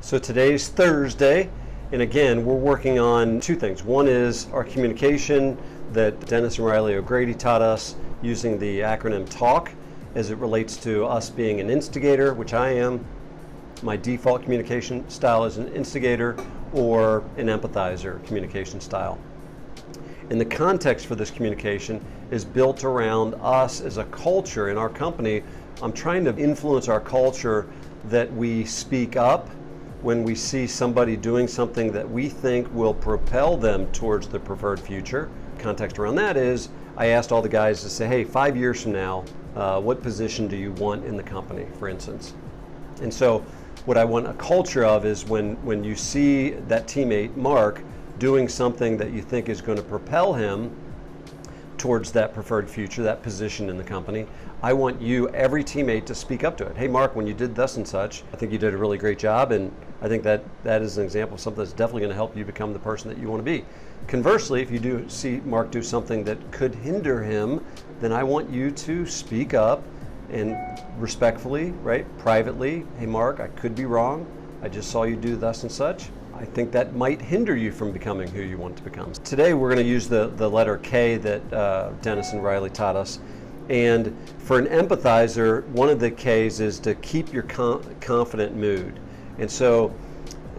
So today's Thursday, and again, we're working on two things. One is our communication that Dennis and Riley O'Grady taught us using the acronym T.A.L.K as it relates to us being an instigator, which I am. My default communication style is an instigator or an empathizer communication style. And the context for this communication is built around us as a culture in our company. I'm trying to influence our culture that we speak up when we see somebody doing something that we think will propel them towards the preferred future. Context around that is, I asked all the guys to say, hey, 5 years from now, what position do you want in the company, for instance? And so what I want a culture of is when you see that teammate, Mark, doing something that you think is going to propel him towards that preferred future, that position in the company, I want you, every teammate, to speak up to it. Hey, Mark, when you did thus and such, I think you did a really great job, and I think that is an example of something that's definitely going to help you become the person that you want to be. Conversely, if you do see Mark do something that could hinder him, then I want you to speak up and respectfully, right, privately, hey, Mark, I could be wrong. I just saw you do thus and such. I think that might hinder you from becoming who you want to become. Today we're going to use the letter K that Dennis and Riley taught us. And for an empathizer, one of the K's is to keep your confident mood. And so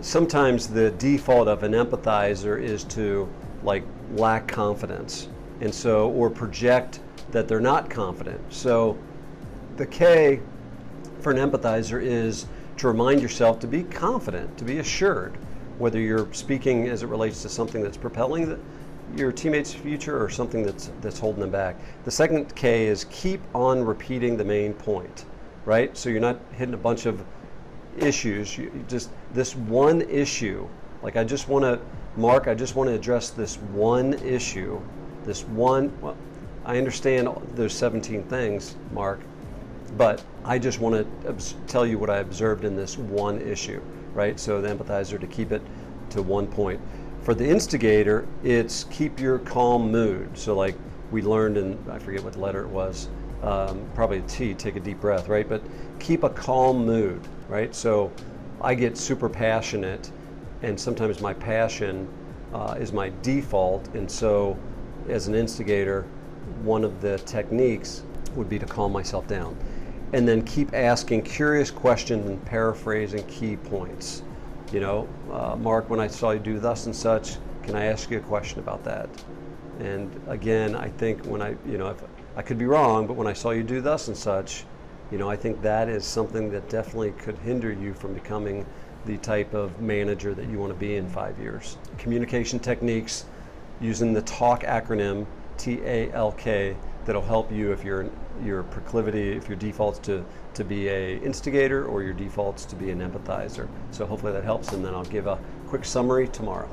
sometimes the default of an empathizer is to lack confidence. And so, or project that they're not confident. So the K for an empathizer is to remind yourself to be confident, to be assured, whether you're speaking as it relates to something that's propelling your teammates' future or something that's holding them back. The second K is keep on repeating the main point, right? So you're not hitting a bunch of issues, you just this one issue. Like I just want to address this one issue, this one, well, I understand there's 17 things, Mark, but I just want to tell you what I observed in this one issue, right? So the empathizer, to keep it to one point. For the instigator, it's keep your calm mood. So like we learned in, I forget what letter it was, probably a T, take a deep breath, right? But keep a calm mood, right? So I get super passionate, and sometimes my passion is my default, and so as an instigator, one of the techniques would be to calm myself down. And then keep asking curious questions and paraphrasing key points. You know, Mark, when I saw you do thus and such, can I ask you a question about that? And again, I think when if I could be wrong, but when I saw you do thus and such, I think that is something that definitely could hinder you from becoming the type of manager that you want to be in 5 years. Communication techniques using the T.A.L.K acronym, T.A.L.K, that'll help you if your proclivity, if your default's to be a instigator or your default's to be an empathizer. So hopefully that helps, and then I'll give a quick summary tomorrow.